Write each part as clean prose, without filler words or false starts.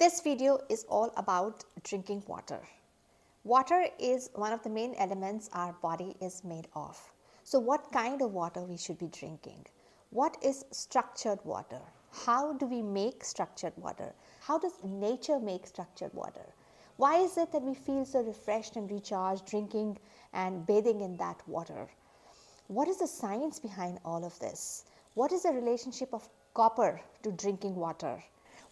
This video is all about drinking water. Water is one of the main elements our body is made of. So what kind of water we should be drinking? What is structured water? How do we make structured water? How does nature make structured water? Why is it that we feel so refreshed and recharged drinking and bathing in that water? What is the science behind all of this? What is the relationship of copper to drinking water?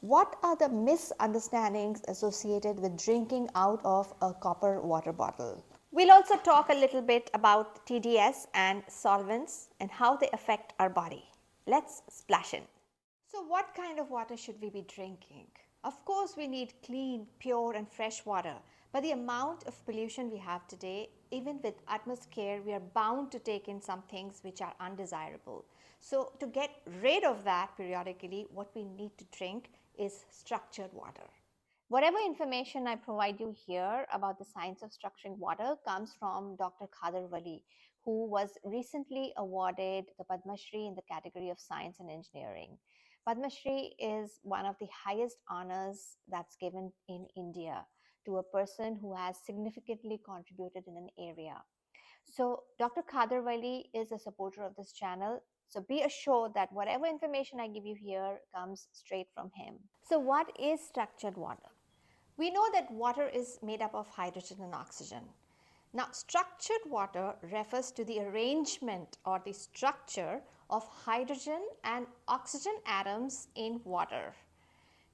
What are the misunderstandings associated with drinking out of a copper water bottle? We'll also talk a little bit about TDS and solvents and how they affect our body. Let's splash in. So what kind of water should we be drinking? Of course, we need clean, pure and fresh water. But the amount of pollution we have today, even with utmost care, we are bound to take in some things which are undesirable. So to get rid of that periodically, what we need to drink is structured water. Whatever information I provide you here about the science of structuring water comes from Dr. Khader Wali, who was recently awarded the Padma Shri in the category of science and engineering. Padma Shri is one of the highest honors that's given in India to a person who has significantly contributed in an area. So Dr. Khader Wali is a supporter of this channel. So be assured that whatever information I give you here comes straight from him. So what is structured water? We know that water is made up of hydrogen and oxygen. Now, structured water refers to the arrangement or the structure of hydrogen and oxygen atoms in water.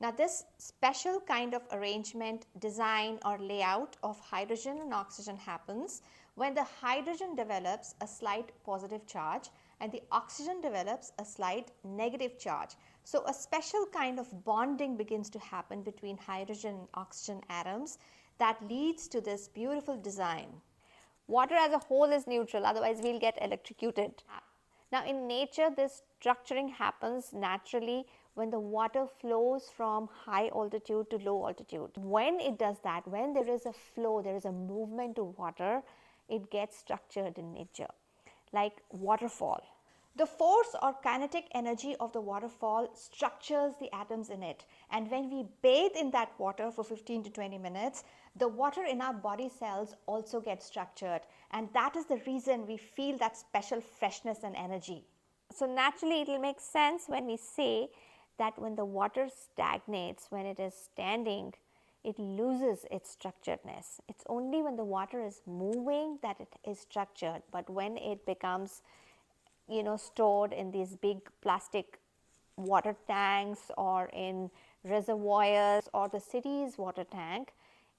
Now, this special kind of arrangement, design or layout of hydrogen and oxygen happens when the hydrogen develops a slight positive charge and the oxygen develops a slight negative charge. So a special kind of bonding begins to happen between hydrogen and oxygen atoms that leads to this beautiful design. Water as a whole is neutral, otherwise we'll get electrocuted. Now in nature, this structuring happens naturally when the water flows from high altitude to low altitude. When it does that, when there is a flow, there is a movement to water, it gets structured in nature, like waterfall. The force or kinetic energy of the waterfall structures the atoms in it, and when we bathe in that water for 15 to 20 minutes, the water in our body cells also gets structured, and that is the reason we feel that special freshness and energy. So naturally it will make sense when we say that when the water stagnates, when it is standing, it loses its structuredness. It's only when the water is moving that it is structured, but when it becomes stored in these big plastic water tanks or in reservoirs or the city's water tank,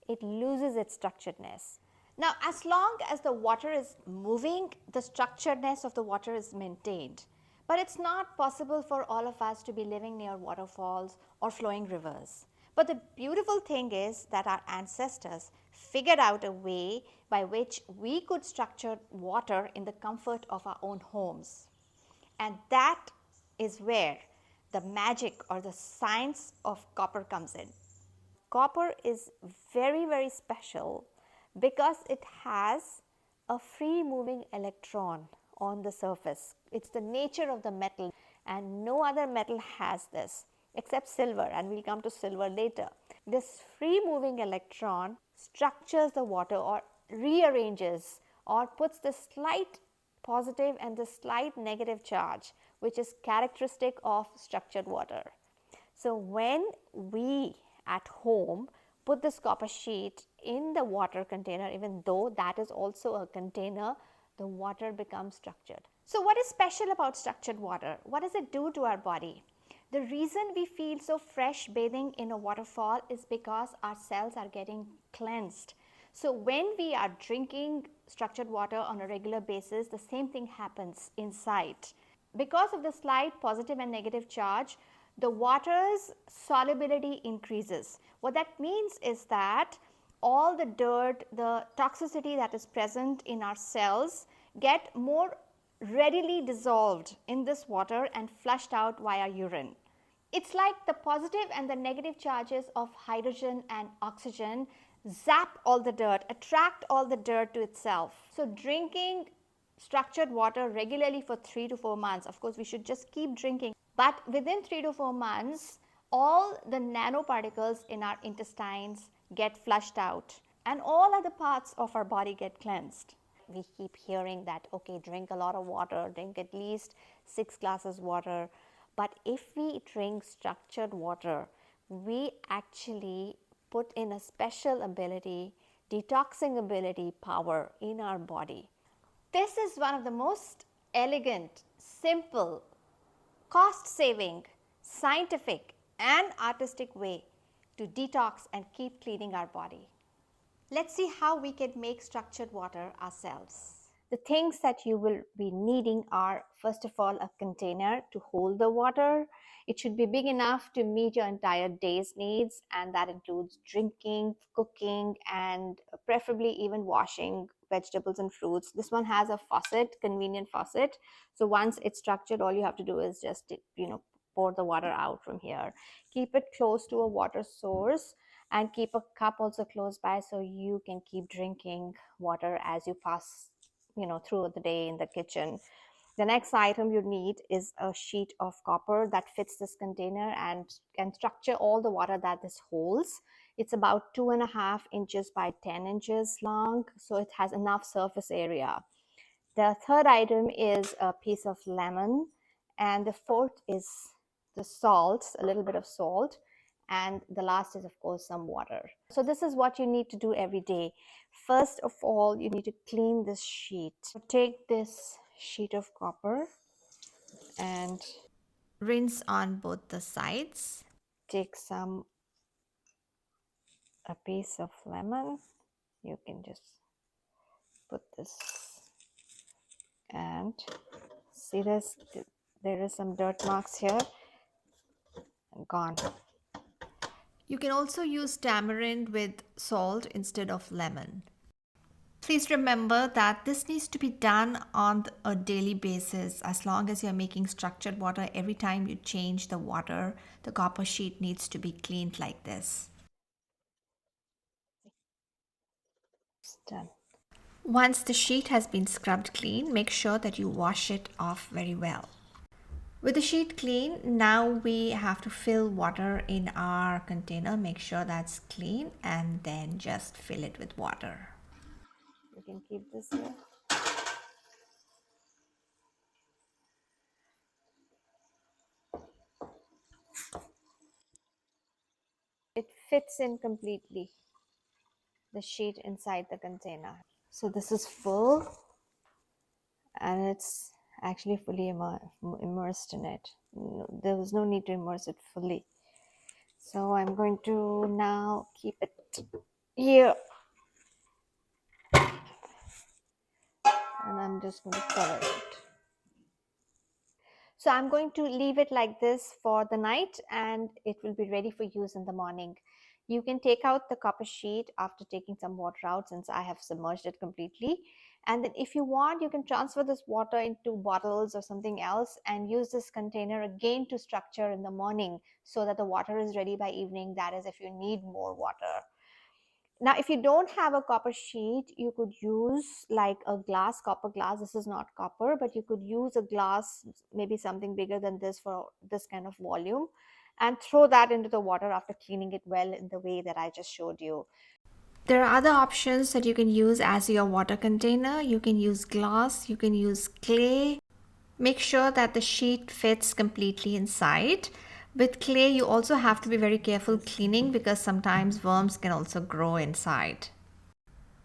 it loses its structuredness. Now, as long as the water is moving, the structuredness of the water is maintained. But it's not possible for all of us to be living near waterfalls or flowing rivers. But the beautiful thing is that our ancestors figured out a way by which we could structure water in the comfort of our own homes. And that is where the magic or the science of copper comes in. Copper is very, very special because it has a free moving electron on the surface. It's the nature of the metal, and no other metal has this except silver, and we'll come to silver later. This free moving electron structures the water or rearranges or puts the slight positive and the slight negative charge, which is characteristic of structured water. So when we at home put this copper sheet in the water container, even though that is also a container, the water becomes structured. So what is special about structured water? What does it do to our body? The reason we feel so fresh bathing in a waterfall is because our cells are getting cleansed. So when we are drinking structured water on a regular basis, the same thing happens inside. Because of the slight positive and negative charge, the water's solubility increases. What that means is that all the dirt, the toxicity that is present in our cells get more readily dissolved in this water and flushed out via urine. It's like the positive and the negative charges of hydrogen and oxygen zap all the dirt, attract all the dirt to itself. So drinking structured water regularly for 3 to 4 months, of course we should just keep drinking, but within 3 to 4 months all the nanoparticles in our intestines get flushed out and all other parts of our body get cleansed. We keep hearing that, okay, drink a lot of water, drink at least 6 glasses water. But if we drink structured water, we actually put in a special ability, detoxing ability power in our body. This is one of the most elegant, simple, cost saving, scientific and artistic way to detox and keep cleaning our body. Let's see how we can make structured water ourselves. The things that you will be needing are, first of all, a container to hold the water. It should be big enough to meet your entire day's needs, and that includes drinking, cooking, and preferably even washing vegetables and fruits. This one has a faucet, convenient faucet. So once it's structured, all you have to do is just, pour the water out from here. Keep it close to a water source and keep a cup also close by so you can keep drinking water as you pass through the day in the kitchen. The next item you need is a sheet of copper that fits this container and can structure all the water that this holds. It's about 2.5 inches by 10 inches long, so it has enough surface area. The third item is a piece of lemon, and the fourth is the salt, a little bit of salt, and the last is, of course, some water. So this is what you need to do every day. First of all, you need to clean this sheet. Take this sheet of copper and rinse on both the sides. Take a piece of lemon. You can just put this, and see this, there is some dirt marks here, gone. You can also use tamarind with salt instead of lemon. Please remember that this needs to be done on a daily basis. As long as you're making structured water, every time you change the water, the copper sheet needs to be cleaned like this. It's done. Once the sheet has been scrubbed clean, make sure that you wash it off very well. With the sheet clean, now we have to fill water in our container. Make sure that's clean and then just fill it with water. You can keep this here. It fits in completely, the sheet inside the container. So this is full and it's actually fully immersed in it. There was no need to immerse it fully. So I'm going to now keep it here and I'm just going to cover it. So I'm going to leave it like this for the night and it will be ready for use in the morning. You can take out the copper sheet after taking some water out, since I have submerged it completely. And then if you want, you can transfer this water into bottles or something else and use this container again to structure in the morning so that the water is ready by evening. That is, if you need more water. Now, if you don't have a copper sheet, you could use like a glass, copper glass. This is not copper, but you could use a glass, maybe something bigger than this for this kind of volume, and throw that into the water after cleaning it well in the way that I just showed you. There are other options that you can use as your water container. You can use glass, you can use clay. Make sure that the sheet fits completely inside. With clay, you also have to be very careful cleaning because sometimes worms can also grow inside.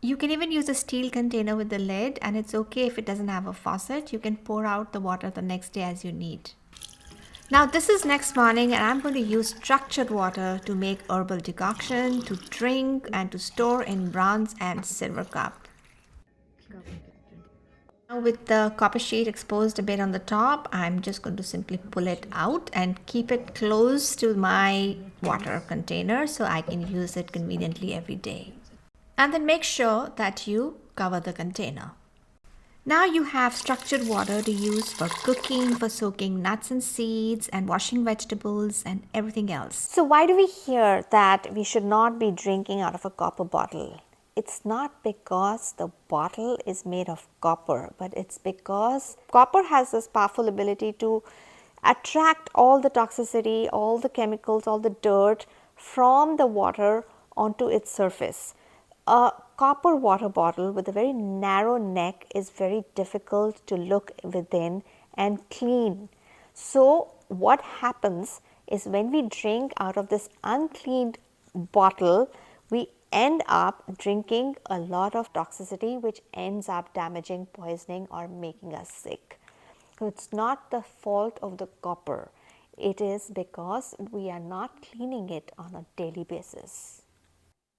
You can even use a steel container with the lid, and it's okay if it doesn't have a faucet. You can pour out the water the next day as you need. Now this is next morning and I'm going to use structured water to make herbal decoction, to drink and to store in bronze and silver cup. Now with the copper sheet exposed a bit on the top, I'm just going to simply pull it out and keep it close to my water container so I can use it conveniently every day. And then make sure that you cover the container. Now you have structured water to use for cooking, for soaking nuts and seeds, and washing vegetables and everything else. So why do we hear that we should not be drinking out of a copper bottle? It's not because the bottle is made of copper, but it's because copper has this powerful ability to attract all the toxicity, all the chemicals, all the dirt from the water onto its surface. A copper water bottle with a very narrow neck is very difficult to look within and clean. So, what happens is when we drink out of this uncleaned bottle, we end up drinking a lot of toxicity which ends up damaging, poisoning, or making us sick. So, it is not the fault of the copper, it is because we are not cleaning it on a daily basis.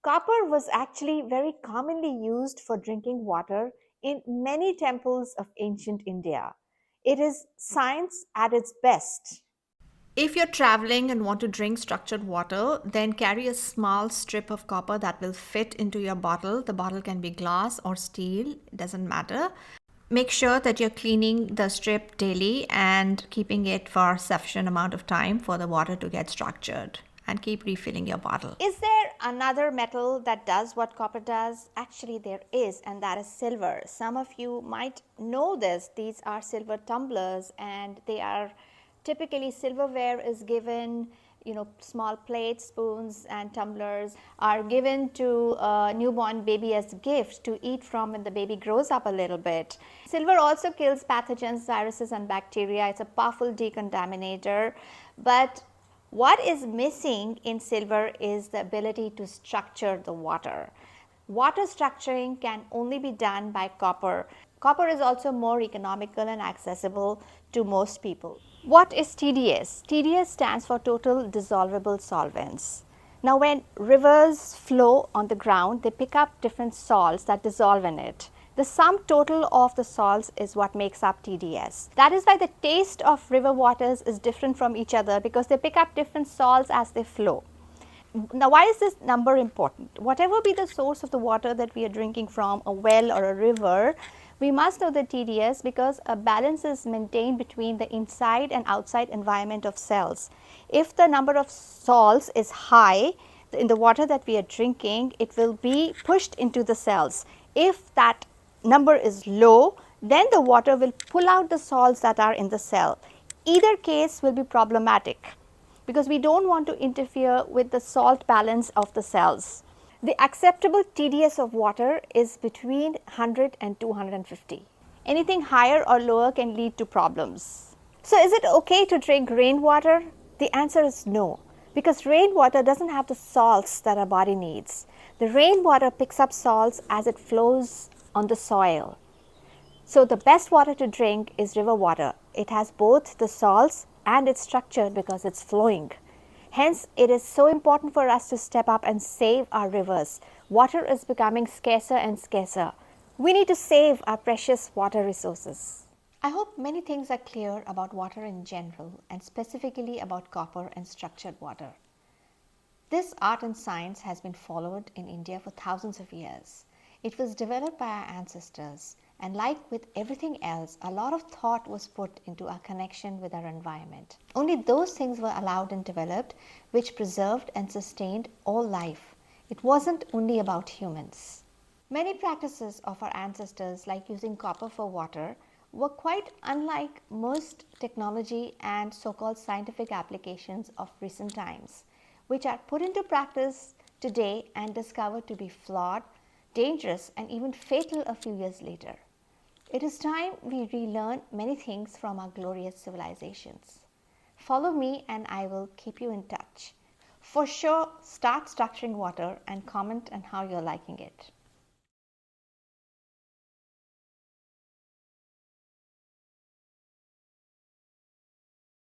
Copper was actually very commonly used for drinking water in many temples of ancient India. It is science at its best. If you're traveling and want to drink structured water, then carry a small strip of copper that will fit into your bottle. The bottle can be glass or steel, it doesn't matter. Make sure that you're cleaning the strip daily and keeping it for sufficient amount of time for the water to get structured, and keep refilling your bottle. Is there another metal that does what copper does? Actually, there is, and that is silver. Some of you might know this. These are silver tumblers, and they are typically silverware is given, small plates, spoons, and tumblers are given to a newborn baby as gifts to eat from when the baby grows up a little bit. Silver also kills pathogens, viruses, and bacteria. It's a powerful decontaminator, but what is missing in silver is the ability to structure the water. Water structuring can only be done by copper. Copper is also more economical and accessible to most people. What is TDS? TDS stands for total dissolvable solvents. Now, when rivers flow on the ground, they pick up different salts that dissolve in it. The sum total of the salts is what makes up TDS. That is why the taste of river waters is different from each other, because they pick up different salts as they flow. Now, why is this number important? Whatever be the source of the water that we are drinking from, a well or a river, we must know the TDS, because a balance is maintained between the inside and outside environment of cells. If the number of salts is high in the water that we are drinking, it will be pushed into the cells. If that number is low, then the water will pull out the salts that are in the cell. Either case will be problematic, because we don't want to interfere with the salt balance of the cells. The acceptable TDS of water is between 100 and 250. Anything higher or lower can lead to problems. So, is it okay to drink rainwater? The answer is no, because rainwater doesn't have the salts that our body needs. The rainwater picks up salts as it flows on the soil. So, the best water to drink is river water. It has both the salts and it's structured because it's flowing. Hence, it is so important for us to step up and save our rivers. Water is becoming scarcer and scarcer. We need to save our precious water resources. I hope many things are clear about water in general, and specifically about copper and structured water. This art and science has been followed in India for thousands of years. It was developed by our ancestors, and like with everything else, a lot of thought was put into our connection with our environment. Only those things were allowed and developed which preserved and sustained all life. It wasn't only about humans. Many practices of our ancestors, like using copper for water, were quite unlike most technology and so-called scientific applications of recent times, which are put into practice today and discovered to be flawed, dangerous, and even fatal a few years later. It is time we relearn many things from our glorious civilizations. Follow me and I will keep you in touch. For sure, start structuring water and comment on how you're liking it.